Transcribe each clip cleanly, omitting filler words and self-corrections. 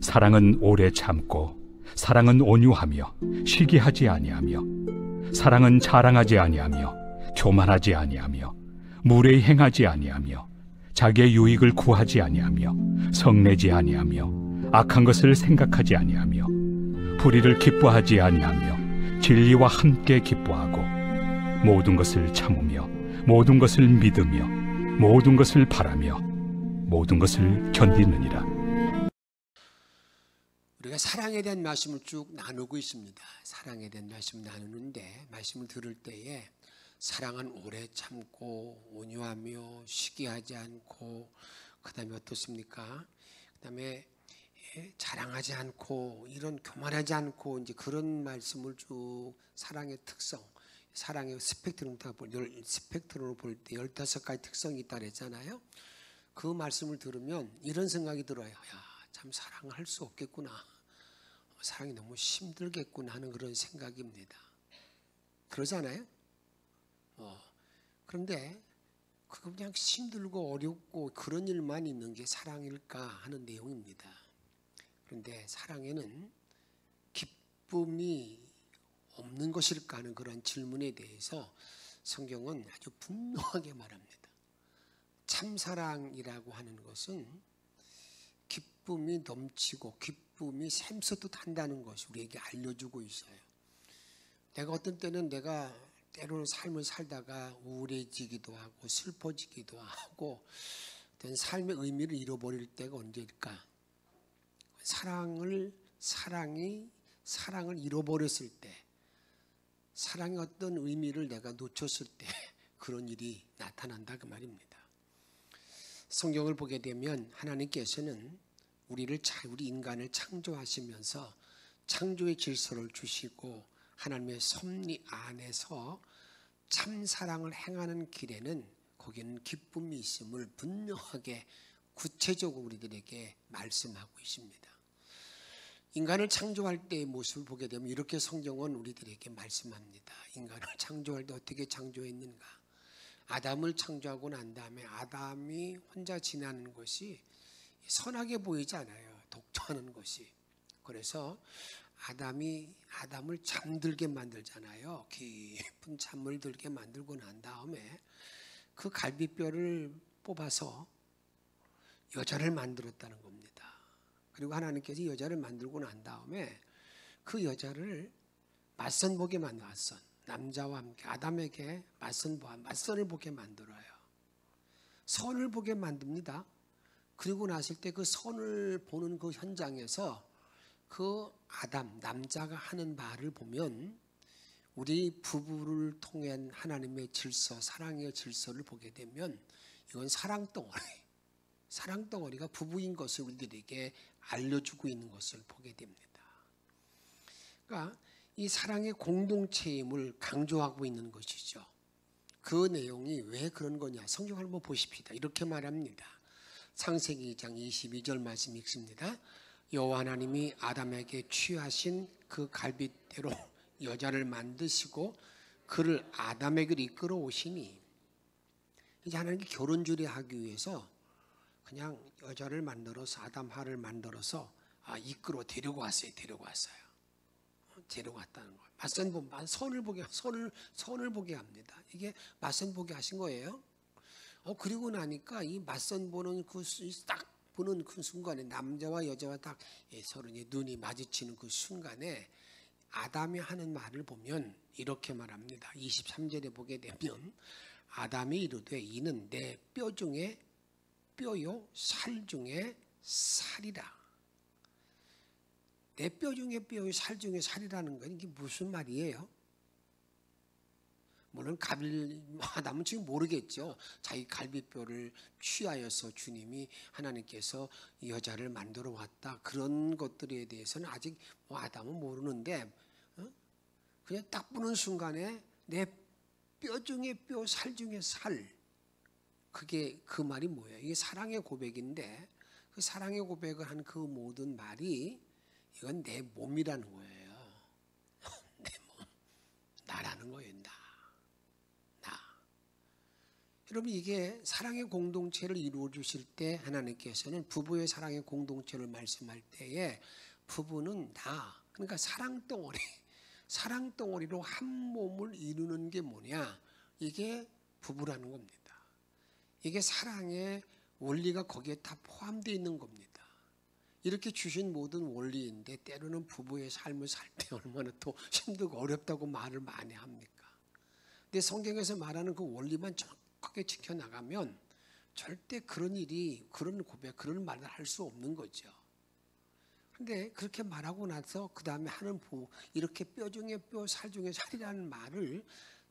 사랑은 오래 참고 사랑은 온유하며 시기하지 아니하며 사랑은 자랑하지 아니하며 교만하지 아니하며 무례히 행하지 아니하며 자기의 유익을 구하지 아니하며 성내지 아니하며 악한 것을 생각하지 아니하며 불의를 기뻐하지 아니하며 진리와 함께 기뻐하고 모든 것을 참으며 모든 것을 믿으며 모든 것을 바라며 모든 것을 견디느니라. 우리가 사랑에 대한 말씀을 쭉 나누고 있습니다. 사랑에 대한 말씀을 나누는데 말씀을 들을 때에 사랑은 오래 참고 온유하며 시기하지 않고 그 다음에 어떻습니까? 그 다음에 자랑하지 않고 이런 교만하지 않고 이제 그런 말씀을 쭉 사랑의 특성, 사랑의 스펙트럼으로 볼 때 15가지 특성이 있다 그랬잖아요. 그 말씀을 들으면 이런 생각이 들어요. 참 사랑을 할 수 없겠구나. 사랑이 너무 힘들겠구나 하는 그런 생각입니다. 그러잖아요. 그런데 그거 그냥 힘들고 어렵고 그런 일만 있는 게 사랑일까 하는 내용입니다. 그런데 사랑에는 기쁨이 없는 것일까 하는 그런 질문에 대해서 성경은 아주 분명하게 말합니다. 참사랑이라고 하는 것은 기쁨이 넘치고 기쁨이 샘솟듯 한다는 것이 우리에게 알려주고 있어요. 내가 어떤 때는 내가 때로는 삶을 살다가 우울해지기도 하고 슬퍼지기도 하고 어떤 삶의 의미를 잃어버릴 때가 언제일까? 사랑을 잃어버렸을 때, 사랑의 어떤 의미를 내가 놓쳤을 때 그런 일이 나타난다 그 말입니다. 성경을 보게 되면 하나님께서는 우리 인간을 창조하시면서 창조의 질서를 주시고 하나님의 섭리 안에서 참사랑을 행하는 길에는 거기는 기쁨이 있음을 분명하게 구체적으로 우리들에게 말씀하고 있습니다. 인간을 창조할 때의 모습을 보게 되면 이렇게 성경은 우리들에게 말씀합니다. 인간을 창조할 때 어떻게 창조했는가? 아담을 창조하고 난 다음에 아담이 혼자 지내는 것이 선하게 보이지 않아요. 독점하는 것이. 그래서 아담을 잠들게 만들잖아요. 깊은 잠을 들게 만들고 난 다음에 그 갈비뼈를 뽑아서 여자를 만들었다는 겁니다. 그리고 하나님께서 여자를 만들고 난 다음에 그 여자를 맞선 보게 만들었어. 남자와 함께 아담에게 맞선을 보게 만들어요. 선을 보게 만듭니다. 그리고 났을 때 그 선을 보는 그 현장에서 그 남자가 하는 말을 보면 우리 부부를 통한 하나님의 질서, 사랑의 질서를 보게 되면 이건 사랑덩어리가 부부인 것을 우리들에게 알려주고 있는 것을 보게 됩니다. 그러니까 이 사랑의 공동체임을 강조하고 있는 것이죠. 그 내용이 왜 그런 거냐? 성경 한번 보십시다. 이렇게 말합니다. 창세기 2장 22절 말씀 읽습니다. 여호와 하나님이 아담에게 취하신 그 갈빗대로 여자를 만드시고 그를 아담에게로 이끌어 오시니, 이제 하나님께 결혼주례하기 위해서 그냥 여자를 만들어서 아담하를 만들어서 데리고 왔어요. 데려왔다는 거예요. 선을 보게 합니다. 이게 맞선 보게 하신 거예요. 그리고 나니까 이 맞선 보는 딱 보는 그 순간에 남자와 여자와 딱 서로 눈이 마주치는 그 순간에 아담이 하는 말을 보면 이렇게 말합니다. 23절에 보게 되면 아담이 이르되 이는 내 뼈 중에 뼈요 살 중에 살이라. 내 뼈 중에 뼈요 살 중에 살이라는 건 이게 무슨 말이에요? 물론 아담은 지금 모르겠죠. 자기 갈비뼈를 취하여서 주님이 하나님께서 여자를 만들어 왔다. 그런 것들에 대해서는 아직 아담은 모르는데 그냥 딱 보는 순간에 내 뼈 중에 뼈, 살 중에 살. 그게 그 말이 뭐예요? 이게 사랑의 고백인데 그 사랑의 고백을 한 그 모든 말이 이건 내 몸이라는 거예요. 내 몸. 나라는 거예요. 나. 여러분 이게 사랑의 공동체를 이루어 주실 때 하나님께서는 부부의 사랑의 공동체를 말씀할 때에 부부는 다 그러니까 사랑덩어리로 한 몸을 이루는 게 뭐냐? 이게 부부라는 겁니다. 이게 사랑의 원리가 거기에 다 포함되어 있는 겁니다. 이렇게 주신 모든 원리인데 때로는 부부의 삶을 살 때 얼마나 또 힘들고 어렵다고 말을 많이 합니까? 근데 성경에서 말하는 그 원리만 정확하게 지켜나가면 절대 그런 일이, 그런 고백, 그런 말을 할 수 없는 거죠. 근데 그렇게 말하고 나서 그 다음에 하는 부부, 이렇게 뼈 중에 뼈, 살 중에 살이라는 말을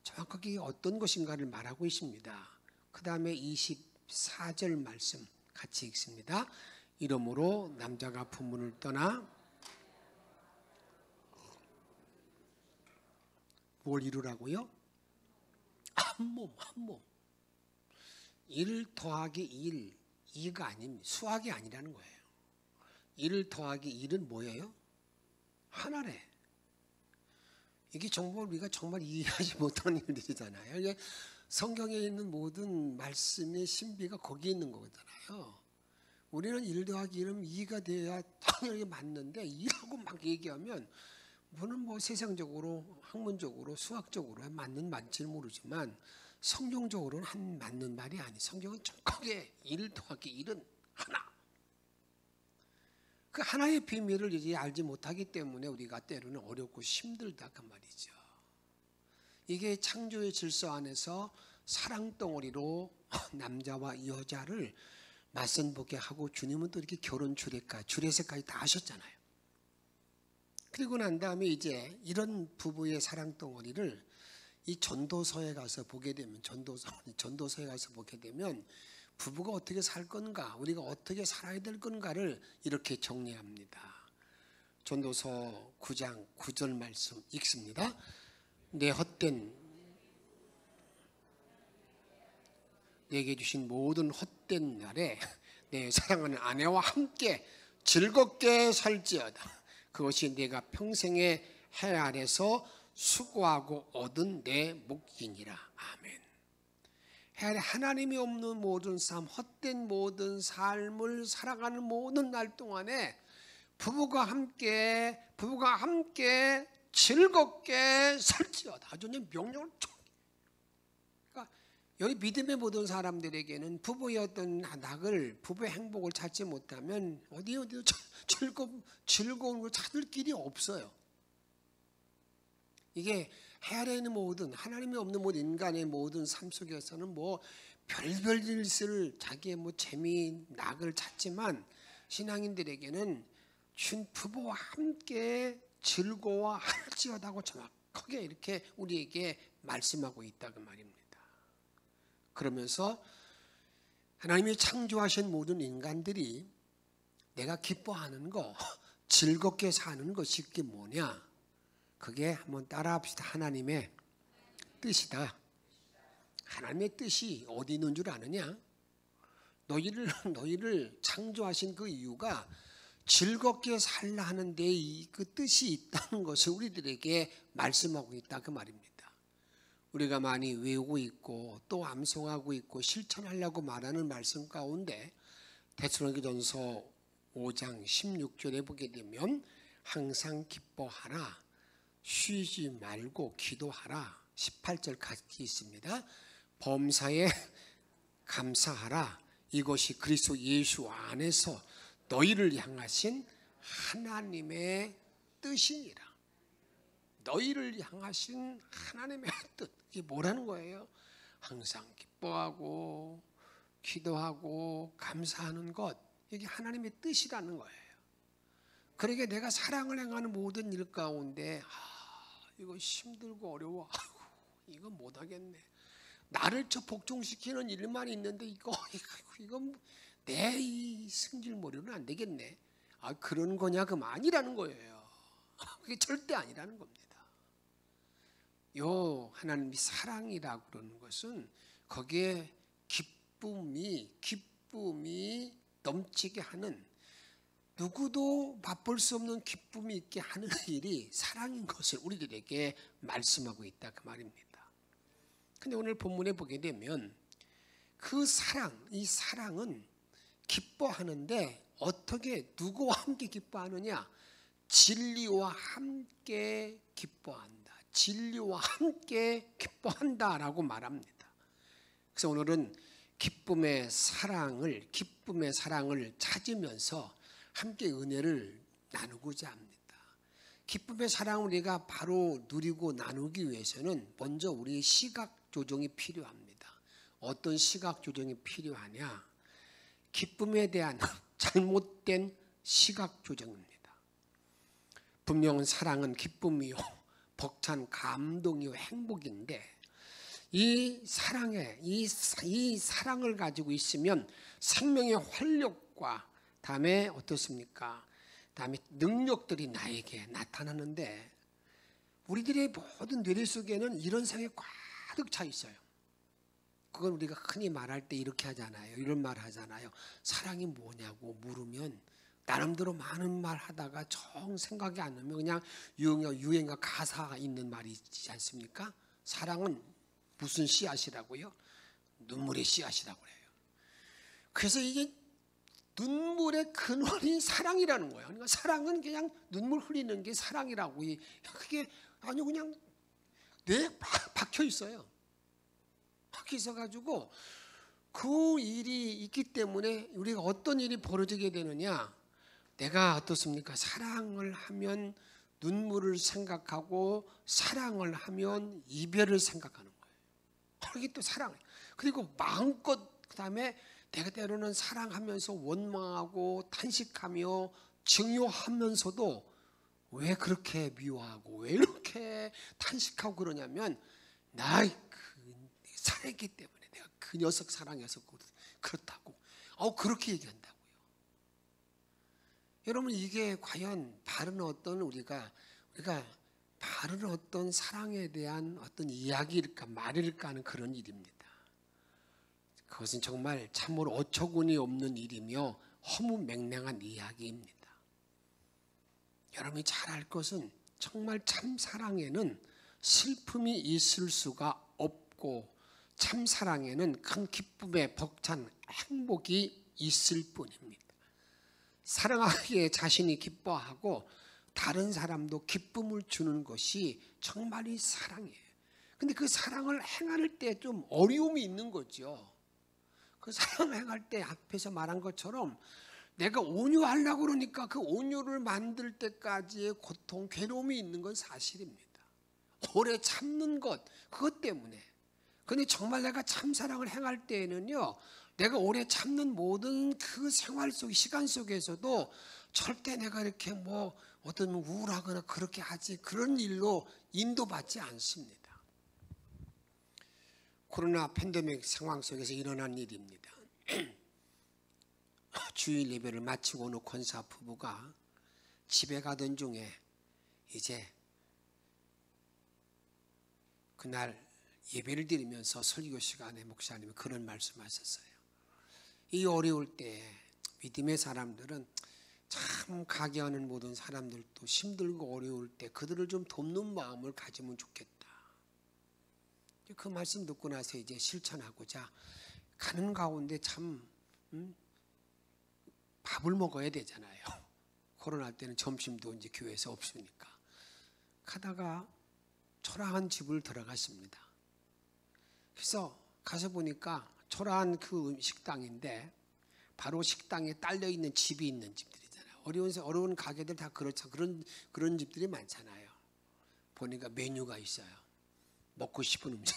정확하게 어떤 것인가를 말하고 있습니다. 그 다음에 24절 말씀 같이 읽습니다. 이러므로 남자가 부모를 떠나 뭘 이루라고요? 한 몸. 1 더하기 1, 2가 아닙니다. 수학이 아니라는 거예요. 1 더하기 1은 뭐예요? 하나래. 이게 정말 우리가 정말 이해하지 못하는 일들이잖아요. 이게 성경에 있는 모든 말씀의 신비가 거기에 있는 거잖아요. 우리는 1 더하기 1은 2가 돼야 당연히 맞는데 2라고 막 얘기하면 물론 뭐 세상적으로 학문적으로 수학적으로 맞는 말지는 모르지만 성경적으로는 맞는 말이 아니. 성경은 정확하게 1 더하기 1은 하나. 그 하나의 비밀을 이제 알지 못하기 때문에 우리가 때로는 어렵고 힘들다 그 말이죠. 이게 창조의 질서 안에서 사랑덩어리로 남자와 여자를 맞선보게 하고 주님은 또 이렇게 결혼 주례세까지 다 하셨잖아요. 그리고 난 다음에 이제 이런 부부의 사랑덩어리를 이 전도서에 가서 보게 되면 전도서에 가서 보게 되면 부부가 어떻게 살 건가, 우리가 어떻게 살아야 될 건가를 이렇게 정리합니다. 전도서 9장 9절 말씀 읽습니다. 내게 주신 모든 헛된 날에 내 사랑하는 아내와 함께 즐겁게 살지어다. 그것이 내가 평생의 해 아래서 수고하고 얻은 내 목이니라. 아멘. 해 아래 하나님이 없는 모든 삶, 헛된 모든 삶을 살아가는 모든 날 동안에 부부가 함께 즐겁게 살지어다. 아주 명령을 그러니까 여기 믿음의 모든 사람들에게는 부부의 어떤 낙을, 부부의 행복을 찾지 못하면 어디도 즐거운 걸 찾을 길이 없어요. 이게 해 아래에 있는 모든 하나님이 없는 모든 인간의 모든 삶 속에서는 뭐 별별 일을 자기의 뭐 재미, 낙을 찾지만 신앙인들에게는 부부와 함께 즐거워할지어다고 정확하게 이렇게 우리에게 말씀하고 있다 그 말입니다. 그러면서 하나님이 창조하신 모든 인간들이 내가 기뻐하는 거, 즐겁게 사는 것이 그게 뭐냐? 그게 한번 따라합시다. 하나님의 뜻이다. 하나님의 뜻이 어디 있는 줄 아느냐? 너희를 창조하신 그 이유가 즐겁게 살라 하는데 그 뜻이 있다는 것을 우리들에게 말씀하고 있다 그 말입니다. 우리가 많이 외우고 있고 또 암송하고 있고 실천하려고 말하는 말씀 가운데 데살로니가전서 5장 16절에 보게 되면 항상 기뻐하라, 쉬지 말고 기도하라. 18절 같이 있습니다. 범사에 감사하라. 이것이 그리스도 예수 안에서 너희를 향하신 하나님의 뜻이니라. 너희를 향하신 하나님의 뜻. 이게 뭐라는 거예요? 항상 기뻐하고 기도하고 감사하는 것. 이게 하나님의 뜻이라는 거예요. 그러게 내가 사랑을 행하는 모든 일 가운데 이거 힘들고 어려워. 이거 못하겠네. 나를 복종시키는 일만 있는데 이건 내 이 승질머리로는 안 되겠네. 그런 거냐? 그럼 아니라는 거예요. 그게 절대 아니라는 겁니다. 요 하나님이 사랑이라고 그러는 것은 거기에 기쁨이 넘치게 하는, 누구도 맛볼 수 없는 기쁨이 있게 하는 일이 사랑인 것을 우리들에게 말씀하고 있다 그 말입니다. 근데 오늘 본문에 보게 되면 그 사랑, 이 사랑은 기뻐하는데 어떻게 누구와 함께 기뻐하느냐? 진리와 함께 기뻐한다. 진리와 함께 기뻐한다라고 말합니다. 그래서 오늘은 기쁨의 사랑을 찾으면서 함께 은혜를 나누고자 합니다. 기쁨의 사랑을 우리가 바로 누리고 나누기 위해서는 먼저 우리의 시각 조정이 필요합니다. 어떤 시각 조정이 필요하냐? 기쁨에 대한 잘못된 시각 조정입니다. 분명 사랑은 기쁨이요, 벅찬 감동이요, 행복인데 이 사랑을 가지고 있으면 생명의 활력과 다음에 어떻습니까? 다음에 능력들이 나에게 나타나는데 우리들의 모든 뇌리 속에는 이런 생각이 가득 차 있어요. 그건 우리가 흔히 말할 때 이렇게 하잖아요. 이런 말 하잖아요. 사랑이 뭐냐고 물으면 나름대로 많은 말 하다가 정 생각이 안 나면 그냥 유행어 가사 있는 말이 있지 않습니까? 사랑은 무슨 씨앗이라고요? 눈물의 씨앗이라고 해요. 그래서 이게 눈물의 근원이 사랑이라는 거예요. 그러니까 사랑은 그냥 눈물 흘리는 게 사랑이라고. 그게 아주 그냥 뇌에 박혀 있어요. 박혀 있어가지고 그 일이 있기 때문에 우리가 어떤 일이 벌어지게 되느냐? 내가 어떻습니까? 사랑을 하면 눈물을 생각하고 사랑을 하면 이별을 생각하는 거예요. 이게 또 사랑이에요. 그리고 마음껏 그다음에 내가 때로는 사랑하면서 원망하고 탄식하며 증오하면서도 왜 그렇게 미워하고 왜 이렇게 탄식하고 그러냐면 나의 사랑했기 때문에 내가 그 녀석 사랑해서 그렇다고 그렇게 얘기한다고요. 여러분 이게 과연 바른 어떤 우리가 바른 어떤 사랑에 대한 어떤 이야기일까 말일까 하는 그런 일입니다. 그것은 정말 참으로 어처구니 없는 일이며 허무맹랑한 이야기입니다. 여러분이 잘 알 것은 정말 참 사랑에는 슬픔이 있을 수가 없고 참 사랑에는 큰 기쁨에 벅찬 행복이 있을 뿐입니다. 사랑하기에 자신이 기뻐하고 다른 사람도 기쁨을 주는 것이 정말 이 사랑이에요. 근데 그 사랑을 행할 때 좀 어려움이 있는 거죠. 그 사랑을 행할 때 앞에서 말한 것처럼 내가 온유하려고 그러니까 그 온유를 만들 때까지의 고통, 괴로움이 있는 건 사실입니다. 오래 참는 것, 그것 때문에. 근데 정말 내가 참 사랑을 행할 때에는요, 내가 오래 참는 모든 그 생활 속, 시간 속에서도 절대 내가 이렇게 어떤 우울하거나 그렇게 하지, 그런 일로 인도받지 않습니다. 코로나 팬데믹 상황 속에서 일어난 일입니다. 주일 예배를 마치고 오는 권사 부부가 집에 가던 중에 이제 그날 예배를 드리면서 설교 시간에 목사님이 그런 말씀하셨어요. 이 어려울 때 믿음의 사람들은 참 가게하는 모든 사람들도 힘들고 어려울 때 그들을 좀 돕는 마음을 가지면 좋겠다. 그 말씀 듣고 나서 이제 실천하고자 가는 가운데 참 밥을 먹어야 되잖아요. 코로나 때는 점심도 이제 교회에서 없으니까. 가다가 초라한 집을 들어갔습니다. 그래서 가서 보니까 초라한 그 식당인데 바로 식당에 딸려 있는 집이 있는 집들이잖아요. 어려운 가게들 다 그렇죠. 그런 집들이 많잖아요. 보니까 메뉴가 있어요. 먹고 싶은 음식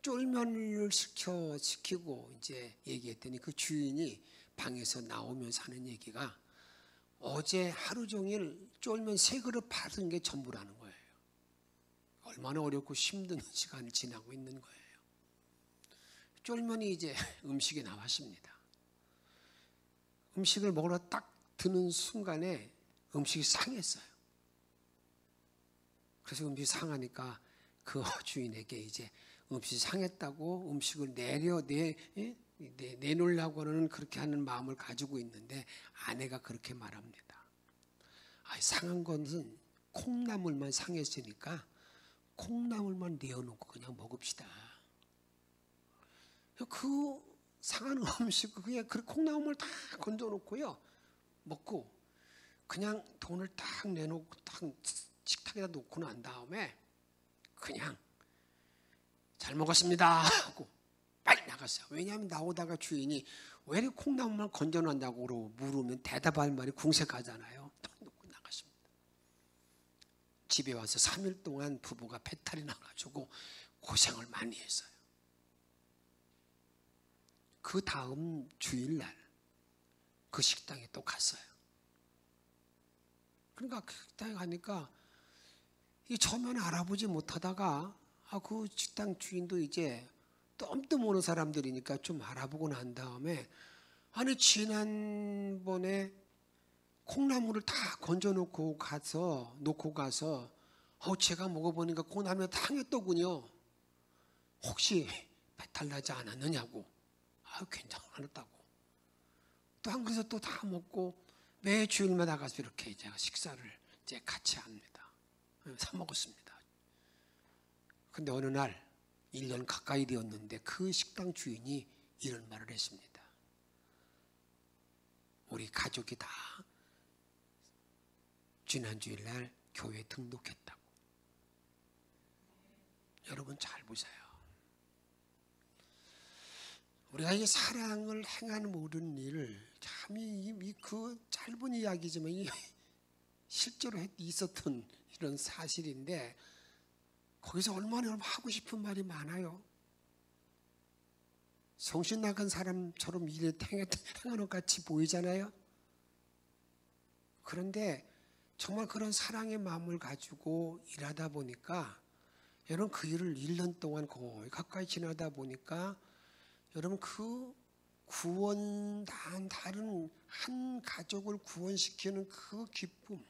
쫄면을 시키고 이제 얘기했더니 그 주인이 방에서 나오면서 하는 얘기가 어제 하루 종일 쫄면 3그릇 받은 게 전부라는 거예요. 얼마나 어렵고 힘든 시간을 지나고 있는 거예요. 쫄면이 이제 음식이 나왔습니다. 음식을 먹으러 딱 드는 순간에 음식이 상했어요. 그래서 음식이 상하니까 그 주인에게 이제 음식이 상했다고 음식을 내놓으려고 하는 그렇게 하는 마음을 가지고 있는데 아내가 그렇게 말합니다. 상한 것은 콩나물만 상했으니까 콩나물만 내어놓고 그냥 먹읍시다. 그 상한 음식, 그냥 그 콩나물 다 건져놓고요, 먹고 그냥 돈을 딱 내놓고 딱 식탁에다 놓고 난 다음에 그냥 잘 먹었습니다 하고 빨리 나갔어요. 왜냐하면 나오다가 주인이 왜 이렇게 콩나물만 건져놓는다고 물으면 대답할 말이 궁색하잖아요. 놓고 나갔습니다. 집에 와서 3일 동안 부부가 배탈이 나가지고 고생을 많이 했어요. 그 다음 주일날 그 식당에 또 갔어요. 그러니까 그 식당에 가니까 이 처음에는 알아보지 못하다가 그 식당 주인도 이제 뜸뜸 오는 사람들이니까 좀 알아보고 난 다음에 아니 지난번에 콩나물을 다 건져 놓고 가서 제가 먹어보니까 콩나물이 당했더군요. 혹시 배탈 나지 않았느냐고. 괜찮았다고. 또 한 그릇 또 다 먹고 매 주일마다 가서 이렇게 이제 식사를 이제 같이 합니다. 사 먹었습니다. 근데 어느 날 1년 가까이 되었는데 그 식당 주인이 이런 말을 했습니다. 우리 가족이 다 지난 주일날 교회에 등록했다고. 여러분 잘 보세요. 우리가 이 사랑을 행하는 모든 일을 참 그 짧은 이야기지만 실제로 있었던 이런 사실인데 거기서 얼마나 하고 싶은 말이 많아요. 정신 나간 사람처럼 일을 행하는 것 같이 보이잖아요. 그런데 정말 그런 사랑의 마음을 가지고 일하다 보니까 여러분 그 일을 1년 동안 거의 가까이 지나다 보니까 여러분 그 다른 한 가족을 구원시키는 그 기쁨,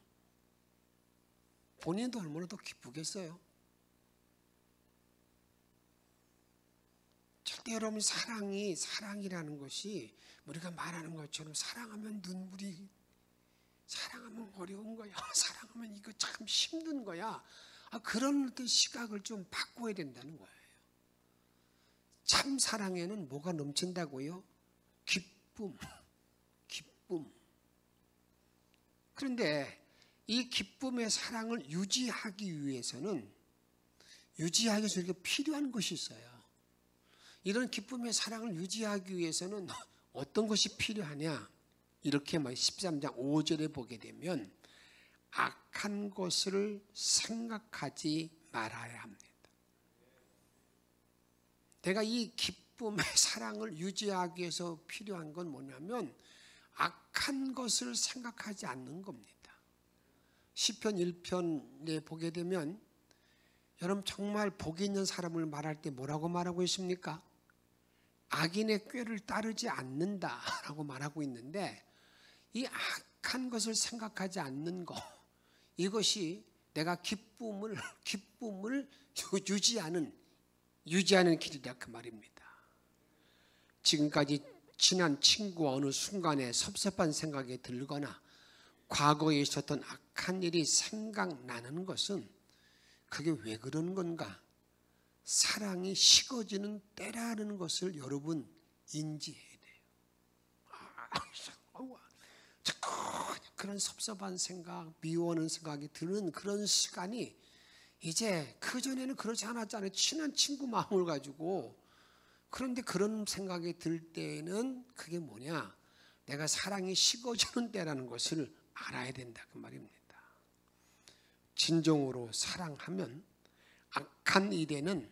본인도 얼마나 더 기쁘겠어요. 절대 여러분 사랑이라는 것이 우리가 말하는 것처럼 사랑하면 사랑하면 어려운 거야. 사랑하면 이거 참 힘든 거야. 그런 어떤 시각을 좀 바꿔야 된다는 거예요. 참 사랑에는 뭐가 넘친다고요? 기쁨. 그런데 이 기쁨의 사랑을 유지하기 위해서는 우리가 필요한 것이 있어요. 이런 기쁨의 사랑을 유지하기 위해서는 어떤 것이 필요하냐? 이렇게 13장 5절에 보게 되면 악한 것을 생각하지 말아야 합니다. 내가 이 기쁨의 사랑을 유지하기 위해서 필요한 건 뭐냐면 악한 것을 생각하지 않는 겁니다. 시편 1편에 보게 되면 여러분 정말 복 있는 사람을 말할 때 뭐라고 말하고 있습니까? 악인의 꾀를 따르지 않는다라고 말하고 있는데 이 악한 것을 생각하지 않는 것, 이것이 내가 기쁨을 유지하는 길이다 그 말입니다. 지금까지 친한 친구와 어느 순간에 섭섭한 생각이 들거나 과거에 있었던 악한 일이 생각나는 것은 그게 왜 그러는 건가? 사랑이 식어지는 때라는 것을 여러분 인지해야 돼요. 그런 섭섭한 생각, 미워하는 생각이 드는 그런 시간이 이제 그전에는 그렇지 않았잖아요. 친한 친구 마음을 가지고. 그런데 그런 생각이 들 때는 그게 뭐냐? 내가 사랑이 식어지는 때라는 것을 알아야 된다 그 말입니다. 진정으로 사랑하면 악한 일에는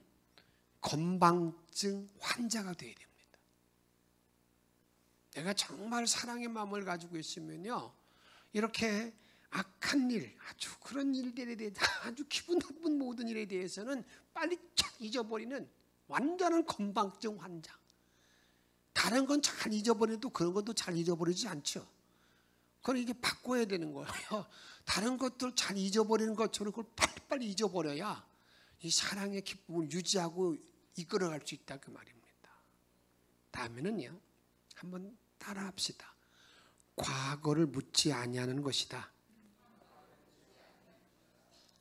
건방증 환자가 되어야 됩니다. 내가 정말 사랑의 마음을 가지고 있으면요, 이렇게 악한 일, 아주 그런 일들에 대해 아주 기분 나쁜 모든 일에 대해서는 빨리 잊어버리는 완전한 건방증 환자. 다른 건 잘 잊어버려도 그런 것도 잘 잊어버리지 않죠. 그건 이게 바꿔야 되는 거예요. 다른 것들 잘 잊어버리는 것처럼 그걸 빨리빨리 잊어버려야 이 사랑의 기쁨을 유지하고 이끌어갈 수 있다 그 말입니다. 다음에는요, 한번 따라합시다. 과거를 묻지 아니하는 것이다.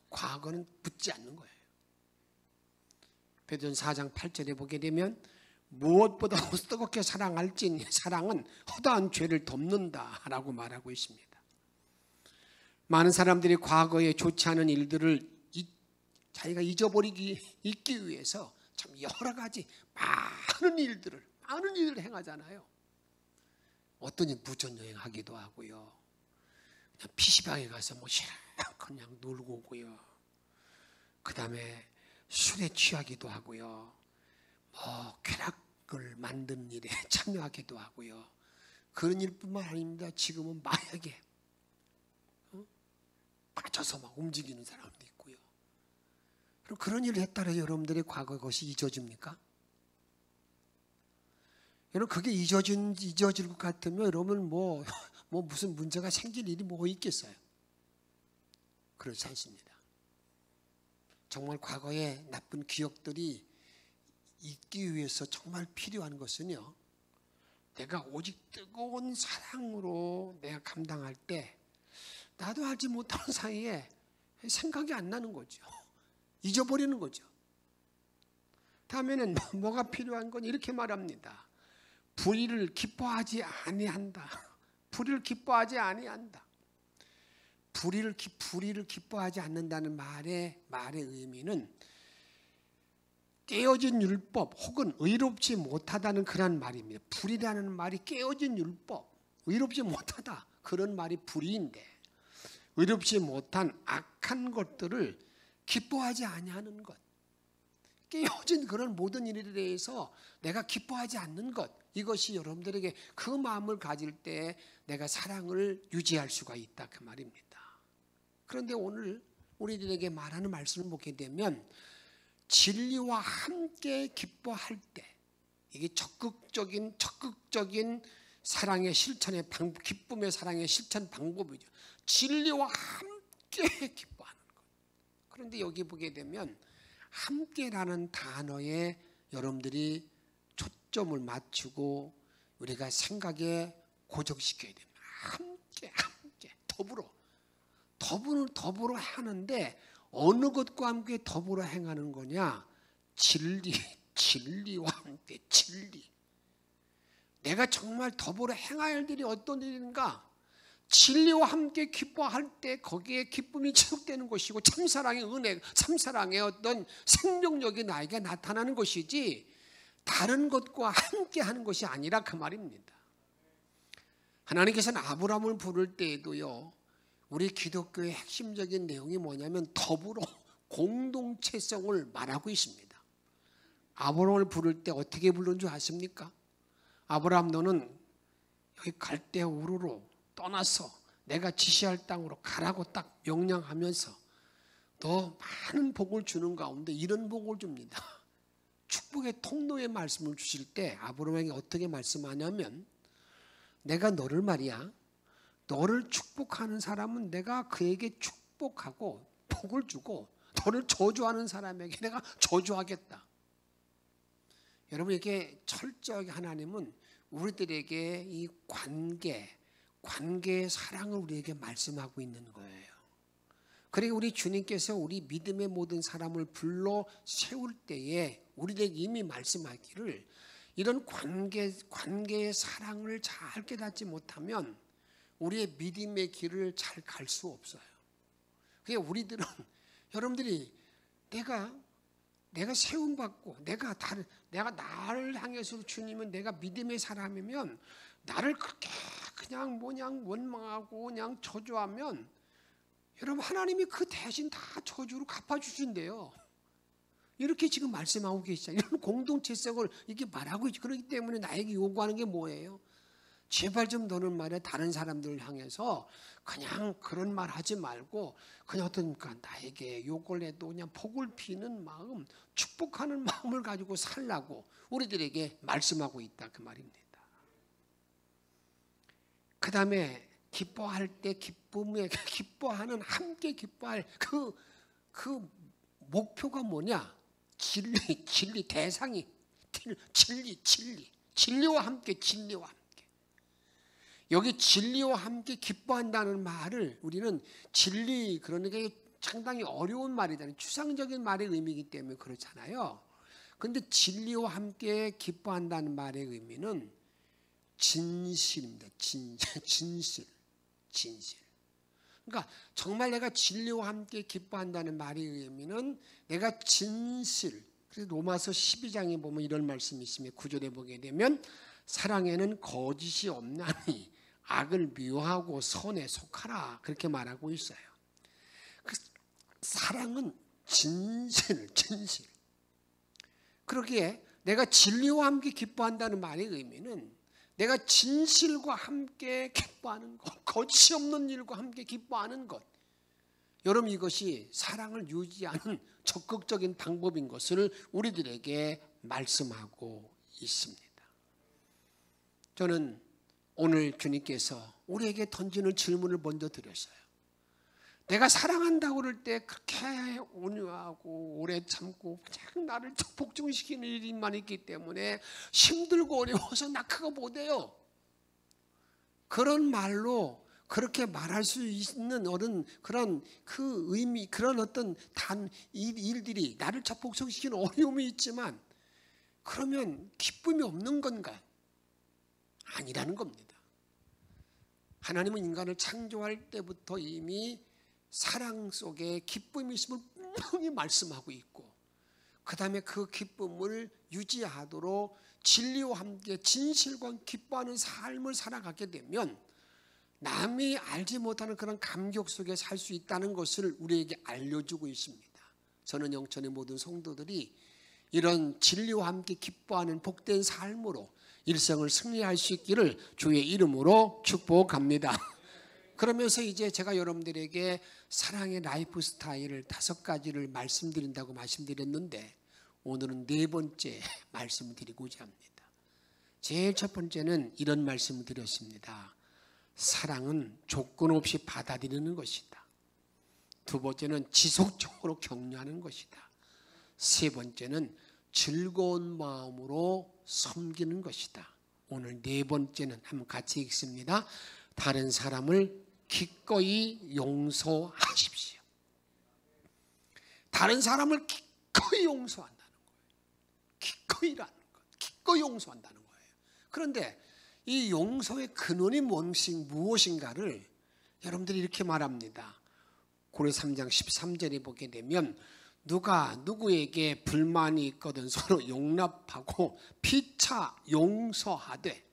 과거는 묻지 않는 거예요. 베드로전서 4장 8절에 보게 되면 무엇보다 뜨겁게 사랑할진 사랑은 허다한 죄를 덮는다라고 말하고 있습니다. 많은 사람들이 과거에 좋지 않은 일들을 자기가 잊기 위해서 참 여러 가지 많은 일들을 행하잖아요. 어떤 일 부천여행하기도 하고요. 그냥 PC방에 가서 뭐 그냥 놀고 오고요. 그 다음에 술에 취하기도 하고요. 뭐 쾌락을 만드는 일에 참여하기도 하고요. 그런 일뿐만 아닙니다. 지금은 마약에 빠져서 막 움직이는 사람도 있고요. 그럼 그런 일을 했다라 여러분들의 과거 것이 잊어집니까? 여러분 그게 잊어질 것 같으면 여러분 뭐 무슨 문제가 생길 일이 뭐 있겠어요? 그렇지 않습니다. 정말 과거의 나쁜 기억들이 잊기 위해서 정말 필요한 것은요, 내가 오직 뜨거운 사랑으로 내가 감당할 때 나도 알지 못하는 사이에 생각이 안 나는 거죠. 잊어버리는 거죠. 다음에는 뭐가 필요한 건 이렇게 말합니다. 불의를 기뻐하지 아니한다. 불의를 기뻐하지 아니한다. 불의를 기뻐하지 않는다는 말의 의미는 깨어진 율법 혹은 의롭지 못하다는 그런 말입니다. 불의라는 말이 깨어진 율법, 의롭지 못하다 그런 말이 불의인데, 의롭지 못한 악한 것들을 기뻐하지 아니하는 것, 깨어진 그런 모든 일에 대해서 내가 기뻐하지 않는 것, 이것이 여러분들에게 그 마음을 가질 때 내가 사랑을 유지할 수가 있다 그 말입니다. 그런데 오늘 우리들에게 말하는 말씀을 보게 되면 진리와 함께 기뻐할 때, 이게 적극적인 사랑의 실천의 방법, 기쁨의 사랑의 실천 방법이죠. 진리와 함께 기뻐하는 것. 그런데 여기 보게 되면 함께라는 단어에 여러분들이 초점을 맞추고 우리가 생각에 고정시켜야 됩니다. 함께 더불어 하는데 어느 것과 함께 더불어 행하는 거냐? 진리와 함께 진리. 내가 정말 더불어 행해야 할 일이 어떤 일인가? 진리와 함께 기뻐할 때 거기에 기쁨이 지속되는 것이고 참사랑의 은혜, 참사랑의 어떤 생명력이 나에게 나타나는 것이지 다른 것과 함께 하는 것이 아니라 그 말입니다. 하나님께서는 아브라함을 부를 때에도요, 우리 기독교의 핵심적인 내용이 뭐냐면 더불어 공동체성을 말하고 있습니다. 아브라함을 부를 때 어떻게 부른 줄 아십니까? 아브라함, 너는 여기 갈대아 우르로 떠나서 내가 지시할 땅으로 가라고 딱 명령하면서 너 많은 복을 주는 가운데 이런 복을 줍니다. 축복의 통로의 말씀을 주실 때 아브라함에게 어떻게 말씀하냐면, 내가 너를 말이야, 너를 축복하는 사람은 내가 그에게 축복하고 복을 주고, 너를 저주하는 사람에게 내가 저주하겠다. 여러분에게 철저하게 하나님은 우리들에게 이 관계의 사랑을 우리에게 말씀하고 있는 거예요. 그리고 우리 주님께서 우리 믿음의 모든 사람을 불러 세울 때에 우리에게 이미 말씀하기를, 이런 관계의 사랑을 잘 깨닫지 못하면 우리의 믿음의 길을 잘 갈 수 없어요. 그러니까 우리들은, 여러분들이 내가 세움받고 내가 나를 향해서 주님은 내가 믿음의 사람이면 나를 그렇게 그냥 원망하고 그냥 저주하면, 여러분 하나님이 그 대신 다 저주로 갚아주신대요. 이렇게 지금 말씀하고 계시잖아요. 이런 공동체성을 이렇게 말하고 있죠. 그렇기 때문에 나에게 요구하는 게 뭐예요? 제발 좀 너는 말이야 다른 사람들을 향해서 그냥 그런 말 하지 말고 그냥 어떠니까 나에게 욕을 해도 그냥 복을 비는 마음, 축복하는 마음을 가지고 살라고 우리들에게 말씀하고 있다 그 말입니다. 그 다음에 기뻐할 때 기뻐하는, 함께 기뻐할 그 목표가 뭐냐? 진리 대상이 진리와 함께. 여기 진리와 함께 기뻐한다는 말을 우리는 진리, 그러니까 상당히 어려운 말이잖아요. 추상적인 말의 의미이기 때문에 그렇잖아요. 근데 진리와 함께 기뻐한다는 말의 의미는 진실입니다. 진실. 그러니까 정말 내가 진리와 함께 기뻐한다는 말의 의미는 내가 진실. 그래서 로마서 12장에 보면 이런 말씀이 있으며 9절에 보게 되면 사랑에는 거짓이 없나니 악을 미워하고 선에 속하라 그렇게 말하고 있어요. 그 사랑은 진실. 그러기에 내가 진리와 함께 기뻐한다는 말의 의미는 내가 진실과 함께 기뻐하는 것, 거짓이 없는 일과 함께 기뻐하는 것. 여러분 이것이 사랑을 유지하는 적극적인 방법인 것을 우리들에게 말씀하고 있습니다. 저는 오늘 주님께서 우리에게 던지는 질문을 먼저 드렸어요. 내가 사랑한다고 그럴 때 그렇게 온유하고 오래 참고 나를 복종시키는 일만 있기 때문에 힘들고 어려워서 나 그거 못해요. 그런 말로 그렇게 말할 수 있는 그런 그 의미, 그런 어떤 일들이 나를 복종시키는 어려움이 있지만 그러면 기쁨이 없는 건가? 아니라는 겁니다. 하나님은 인간을 창조할 때부터 이미 사랑 속에 기쁨이 있음을 분명히 말씀하고 있고 그 다음에 그 기쁨을 유지하도록 진리와 함께 진실과 기뻐하는 삶을 살아가게 되면 남이 알지 못하는 그런 감격 속에 살 수 있다는 것을 우리에게 알려주고 있습니다. 저는 영천의 모든 성도들이 이런 진리와 함께 기뻐하는 복된 삶으로 일생을 승리할 수 있기를 주의 이름으로 축복합니다. 그러면서 이제 제가 여러분들에게 사랑의 라이프 스타일을 5가지를 말씀드린다고 말씀드렸는데 오늘은 4번째 말씀을 드리고자 합니다. 제일 첫 번째는 이런 말씀을 드렸습니다. 사랑은 조건 없이 받아들이는 것이다. 2번째는 지속적으로 격려하는 것이다. 3번째는 즐거운 마음으로 섬기는 것이다. 오늘 4번째는 한번 같이 읽습니다. 다른 사람을 기꺼이 용서하십시오. 다른 사람을 기꺼이 용서한다는 거예요. 기꺼이라는 것. 기꺼이 용서한다는 거예요. 그런데 이 용서의 근원이 무엇인가를 여러분들이 이렇게 말합니다. 고린도 3장 13절에 보게 되면 누가 누구에게 불만이 있거든 서로 용납하고 피차 용서하되.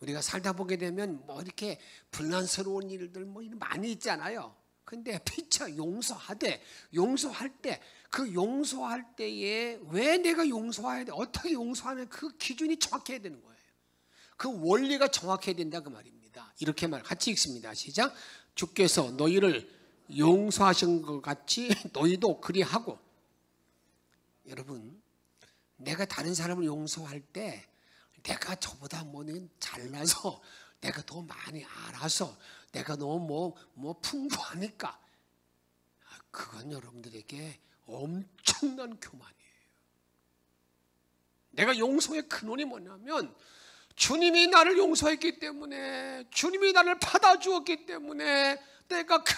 우리가 살다 보게 되면 뭐 이렇게 불난스러운 일들 뭐 많이 있잖아요. 근데 피차 용서하되, 용서할 때 그 용서할 때에 왜 내가 용서해야 돼? 어떻게 용서하면 그 기준이 정확해야 되는 거예요. 그 원리가 정확해야 된다 그 말입니다. 이렇게 같이 읽습니다. 시작. 주께서 너희를 용서하신 것 같이 너희도 그리하고. 여러분, 내가 다른 사람을 용서할 때 내가 저보다 잘나서 내가 더 많이 알아서 내가 너무 풍부하니까 그건 여러분들에게 엄청난 교만이에요. 내가 용서의 근원이 뭐냐면 주님이 나를 용서했기 때문에, 주님이 나를 받아주었기 때문에 내가 그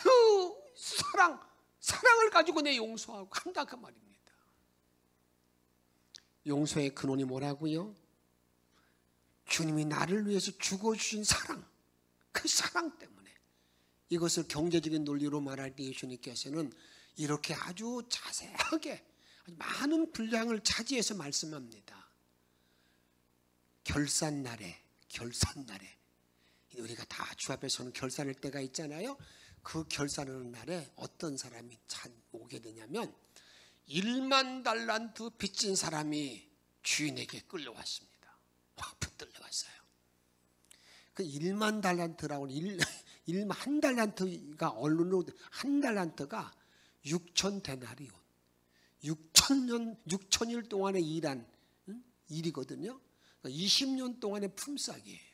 사랑을 가지고 내 용서하고 한다 그 말입니다. 용서의 근원이 뭐라고요? 주님이 나를 위해서 죽어주신 사랑, 그 사랑 때문에. 이것을 경제적인 논리로 말할 때 예수님께서는 이렇게 아주 자세하게 많은 분량을 차지해서 말씀합니다. 결산날에 우리가 다 주 앞에서는 결산할 때가 있잖아요. 그 결산하는 날에 어떤 사람이 오게 되냐면 1만 달란트 빚진 사람이 주인에게 끌려왔습니다. 붙들려갔어요. 그 1만 달란트라고 한 달란트가 언론으로 한 달란트가 6천 데나리온 6천일 동안에 일한 일이거든요. 20년 동안의 품삯이에요.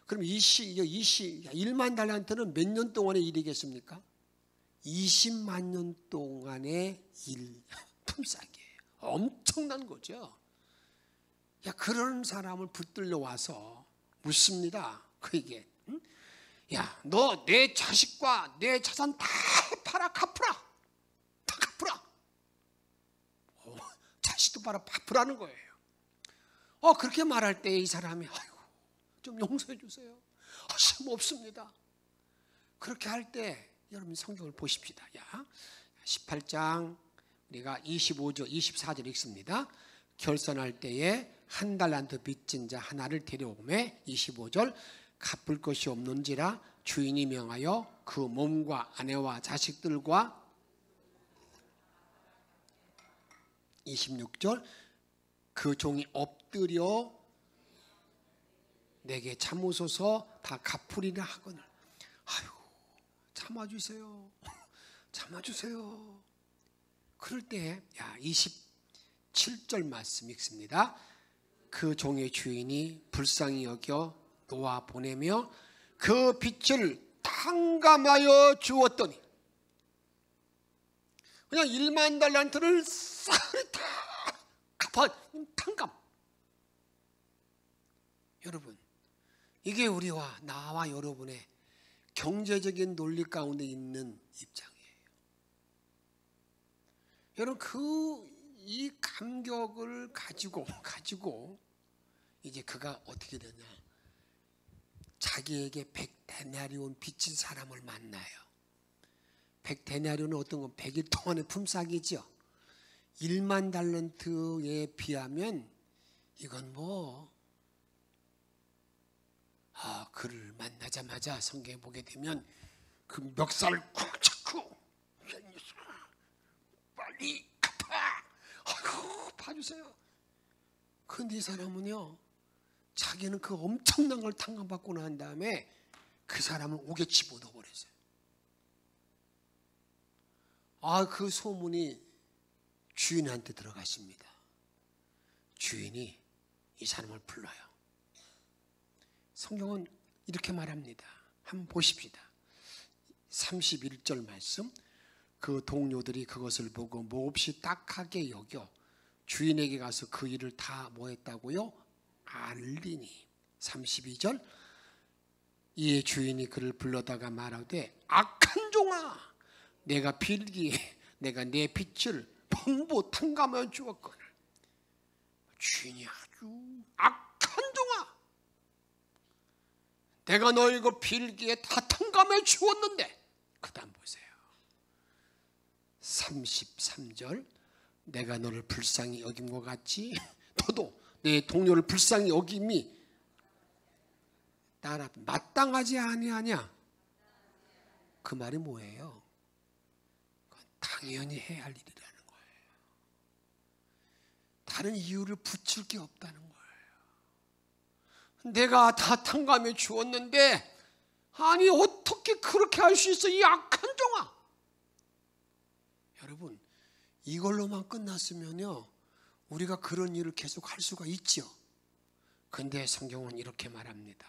그럼 1만 달란트는 몇 년 동안의 일이겠습니까? 20만 년 동안의 일 품삯이에요. 엄청난 거죠. 야, 그런 사람을 붙들려 와서 묻습니다. 그에게 야, 너 내 자식과 내 자산 다 팔아 갚으라. 다 갚으라. 쳐봐라 바쁘라는 거예요. 그렇게 말할 때 이 사람이 아이고 좀 용서해 주세요. 뭐 없습니다. 그렇게 할 때 여러분 성경을 보십시다. 18장 우리가 25절 24절 읽습니다. 결산할 때에 한 달란트 빚진 자 하나를 데려오매 25절 갚을 것이 없는지라 주인이 명하여 그 몸과 아내와 자식들과 26절 그 종이 엎드려 내게 참으소서 다 갚으리라 하거늘. 아이고 참아주세요. 참아주세요. 그럴 때 27절 말씀 읽습니다. 그 종의 주인이 불쌍히 여겨 놓아 보내며 그 빚을 탕감하여 주었더니 그냥 1만 달란트를 싹 다 갚아 탕감. 여러분 이게 우리와 나와 여러분의 경제적인 논리 가운데 있는 입장이에요. 여러분 이 감격을 가지고 이제 그가 어떻게 되냐, 자기에게 100데나리온 빚진 사람을 만나요. 100데나리온은 어떤 건 100일 동안의 품삯이죠. 1만 달란트에 비하면 이건 그를 만나자마자 성경에 보게 되면 그 멱살을 쿡 잡고 빨리 갚아. 아이고 봐주세요. 그런데 이 사람은요, 자기는 그 엄청난 걸 탕감받고 난 다음에 그 사람을 옥에 집어넣어버렸어요. 그 소문이 주인한테 들어갔습니다. 주인이 이 사람을 불러요. 성경은 이렇게 말합니다. 한번 보십시다. 31절 말씀. 그 동료들이 그것을 보고 몹시 딱하게 여겨 주인에게 가서 그 일을 다 뭐했다고요? 알리니. 32절. 이에 주인이 그를 불러다가 말하되 악한 종아, 내가 빌기에 내가 내 빚을 번부 탕감하여 주었거늘. 주인이 아주 악한 종아, 내가 너 이거 빌기에 다 탕감해 주었는데. 그 다음 보세요. 33절. 내가 너를 불쌍히 여긴 것 같지 너도 내 동료를 불쌍히 여김이 따라 마땅하지 아니하냐. 그 말이 뭐예요? 당연히 해야 할 일이라는 거예요. 다른 이유를 붙일 게 없다는 거예요. 내가 다 탕감해 주었는데 아니 어떻게 그렇게 할 수 있어, 이 악한 종아. 여러분 이걸로만 끝났으면요 우리가 그런 일을 계속 할 수가 있죠. 근데 성경은 이렇게 말합니다.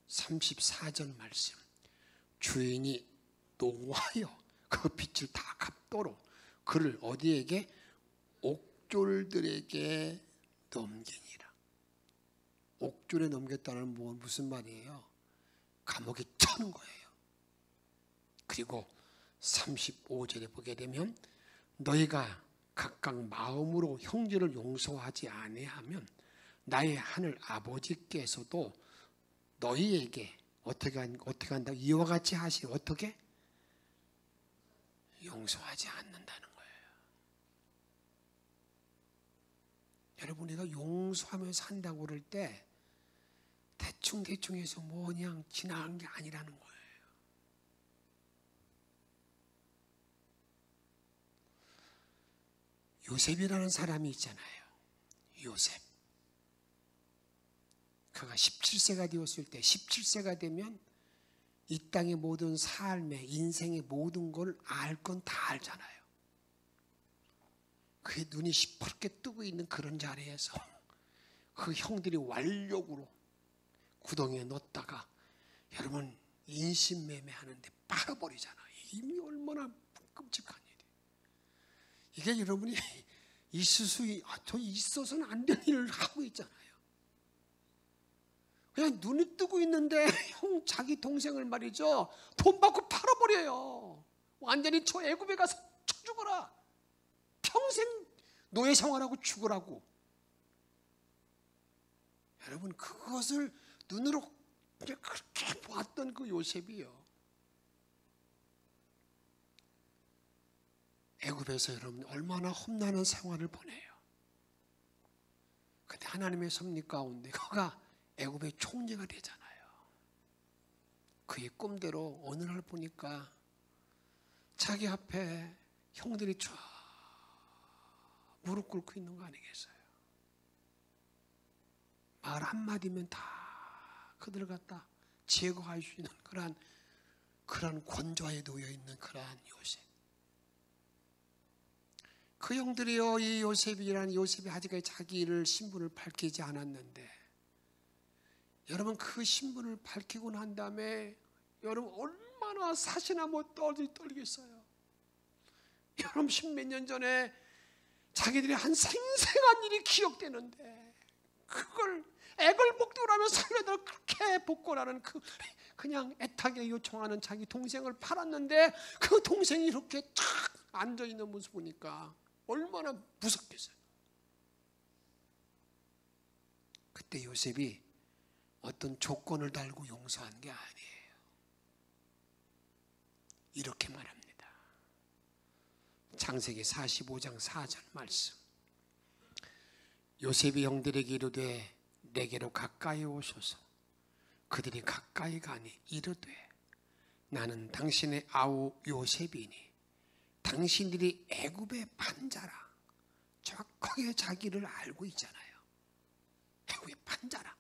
34절 말씀. 주인이 노하여 그 빚을 다 갚도록 그를 어디에게? 옥졸들에게 넘기니라. 옥졸에 넘겼다는 무슨 말이에요? 감옥에 쳐는 거예요. 그리고 35절에 보게 되면 너희가 각각 마음으로 형제를 용서하지 아니하면 나의 하늘 아버지께서도 너희에게 어떻게 한다고? 이와 같이 하시. 어떻게? 용서하지 않는다는 거예요. 여러분 우리가 용서하면서 산다고 그럴 때 대충 해서 그냥 지나간 게 아니라는 거예요. 요셉이라는 사람이 있잖아요. 요셉. 그가 17세가 되었을 때 17세가 되면 이 땅의 모든 삶의 인생의 모든 걸 알 건 다 알잖아요. 그의 눈이 시퍼렇게 뜨고 있는 그런 자리에서 그 형들이 완력으로 구덩이에 넣었다가 여러분 인신매매하는데 팔아버리잖아요. 이미 얼마나 끔찍한 일이에요. 이게 여러분이 있어서는 안 되는 일을 하고 있잖아요. 그냥 눈이 뜨고 있는데 자기 동생을 말이죠 돈 받고 팔아버려요. 완전히 저 애굽에 가서 죽어라. 평생 노예 생활하고 죽으라고. 여러분, 그것을 눈으로 그렇게 보았던 그 요셉이요, 애굽에서 여러분 얼마나 험난한 생활을 보내요. 근데 하나님의 섭리 가운데 그가 애굽의 총리가 되잖아요. 그의 꿈대로 어느 날 보니까 자기 앞에 형들이 쫙 무릎 꿇고 있는 거 아니겠어요? 말 한마디면 다 그들을 갖다 제거할 수 있는 그러한 권좌에 놓여 있는 그러한 요셉. 그 형들이요, 이 요셉이 아직까지 자기를 신분을 밝히지 않았는데, 여러분 그 신분을 밝히고 난 다음에 여러분 얼마나 사시나무 떨리겠어요. 여러분 십몇 년 전에 자기들이 한 생생한 일이 기억되는데, 그걸 애걸복돌하며 살려다 그렇게 복권하는 그냥 애타게 요청하는 자기 동생을 팔았는데, 그 동생이 이렇게 탁 앉아있는 모습 보니까 얼마나 무섭겠어요. 그때 요셉이 어떤 조건을 달고 용서한 게 아니에요. 이렇게 말합니다. 창세기 45장 4절 말씀. 요셉이 형들에게 이르되 내게로 가까이 오소서. 그들이 가까이 가니 이르되 나는 당신의 아우 요셉이니 당신들이 애굽의 반자라. 정확하게 자기를 알고 있잖아요. 애굽의 반자라.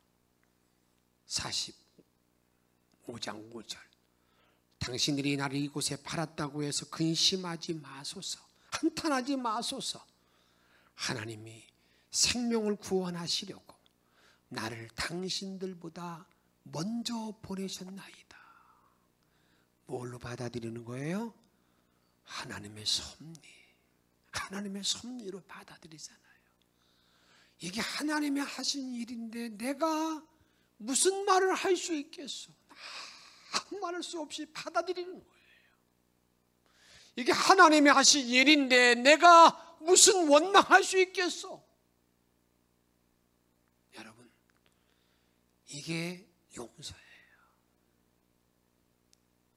45장 5절. 당신들이 나를 이곳에 팔았다고 해서 근심하지 마소서. 한탄하지 마소서. 하나님이 생명을 구원하시려고 나를 당신들보다 먼저 보내셨나이다. 뭘로 받아들이는 거예요? 하나님의 섭리. 하나님의 섭리로 받아들이잖아요. 이게 하나님이 하신 일인데 내가 무슨 말을 할 수 있겠어? 아무 말할 수 없이 받아들이는 거예요. 이게 하나님이 하신 일인데 내가 무슨 원망할 수 있겠어? 여러분, 이게 용서예요.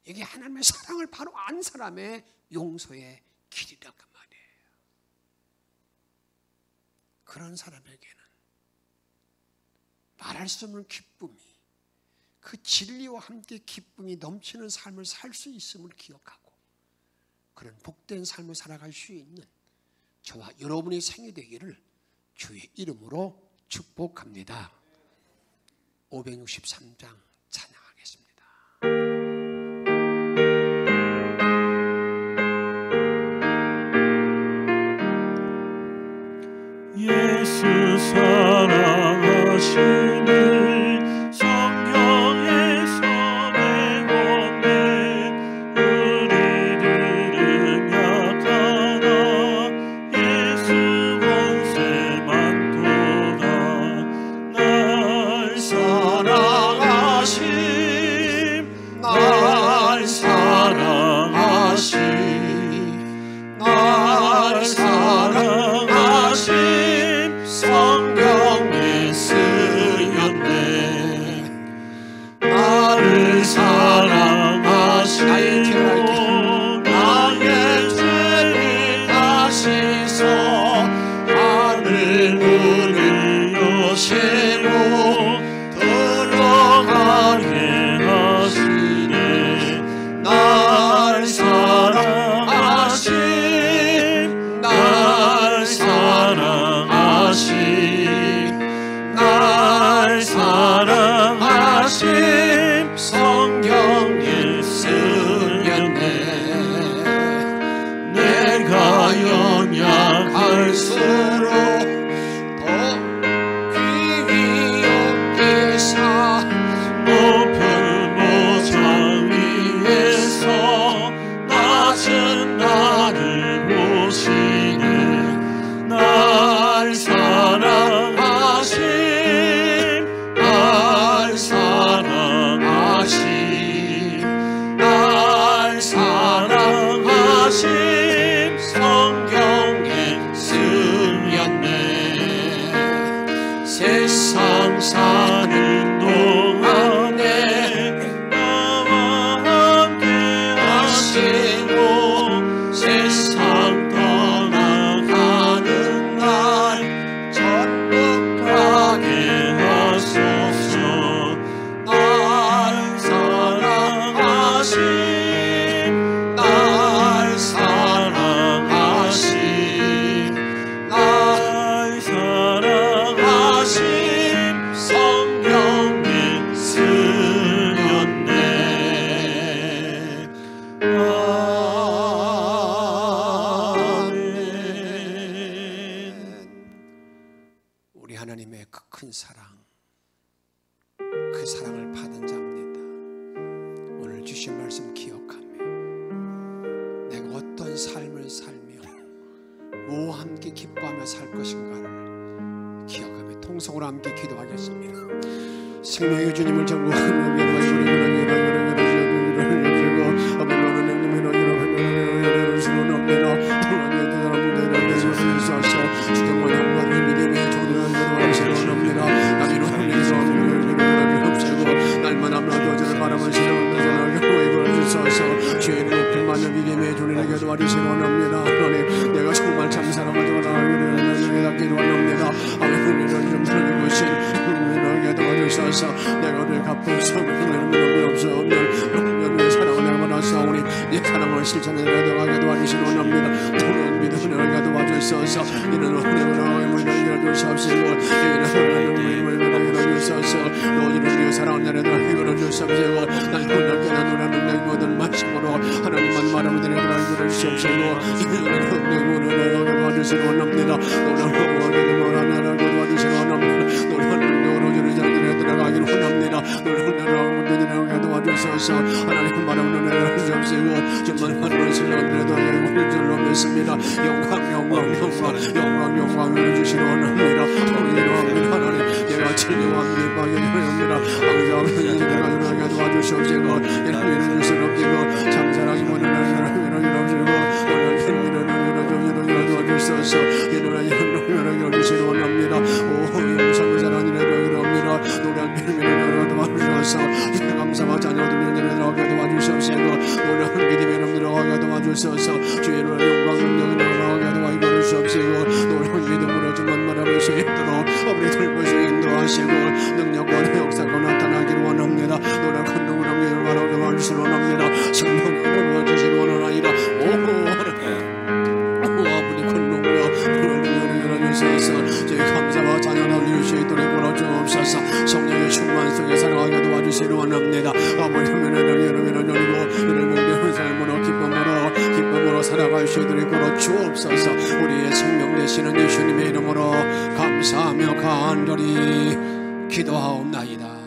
이게 하나님의 사랑을 바로 안 사람의 용서의 길이란 그 말이에요. 그런 사람에게는 말할 수 없는 기쁨이, 그 진리와 함께 기쁨이 넘치는 삶을 살 수 있음을 기억하고 그런 복된 삶을 살아갈 수 있는 저와 여러분의 생이 되기를 주의 이름으로 축복합니다. 563장 찬양하겠습니다. 예수 사랑하시는 성경에서 배웠네. 우리들은 약하나 예수 권세만 도다. 날 사랑하시는 그 사랑을 받은 자입니다. 오늘 주신 말씀 기억하며 내가 어떤 삶을 살며 뭐와 함께 기뻐하며 살 것인가를 기억하며 통성으로 함께 기도하겠습니다. 생명의 주님을 전부하며 날마다 너를 바라보시는 죄를 높임 받는 믿음의 주님에게 도와주시기 원합니다. 하나님, 내가 정말 참 사랑하고 나에게 원합니다. 하나님을 좀 살리고 신 하나님에게 도와주셔서 내가 늘 갚을 수 없는 내 사랑을 내가 받았사오니 내 사랑을 실천하게 도와주시기 원합니다. 동안 믿음을 내가 도와주셔서 이는 하나님을 내게 주시옵시고 이는 하나님을 주셔서 너희는 내 사랑을 내려 이거를 주시옵시고 날 혼자게 난 노래는 내 모든 말씀으로 하나님만 말하면 되는 걸 주시옵시고 이는 하나님을 도와주시기 원합니다. 너를 원하나라고 도와주시기 원합니다. 너를 여러분의 자들에 들어가기를 원합니다. 너를 여러분들에게 도와주셔서 하나님 말하면 되는 주시옵시고 정말 하나님의 신랑들에도 영광을 줄로 믿습니다. 영광을 주시기 원합니다. 하나님 내가 진리와 기뻐하게 합니다. 항상 내가 여러분에게 도와주시옵시고 여러분을 주시옵시고 참사랑이 모든 여러분을 도와주셔서 여러분을 주시기 원합니다. 오 영성의 사랑이라도 합니다. 노래한 믿음을 도와주셔서 감사와 자녀들을 도와주시옵시고 노래한 믿음을 여러분을 도와주셔서 주의 영광 능력을 도와주시옵시고 노래한 믿음으로 주만 말하며 수 있도록 우리들 것을 인도하시고 능력과 역사가 나타나기를 원합니다. 노래한 능력을 말하고 도와주시기 원합니다. 성령을 도와주시기 원하나이다. 저희 감사와 찬양을 이룰 수 있도록 도와주옵소서. 성령의 충만 속에 살아가게 도와주시기 원합니다. 아버지는 여러분을 누리고 이를 목적한 삶으로 기쁨으로 살아갈 수 있도록 도와주옵소서. 우리의 생명 되시는 예수님의 이름으로 감사하며 간절히 기도하옵나이다.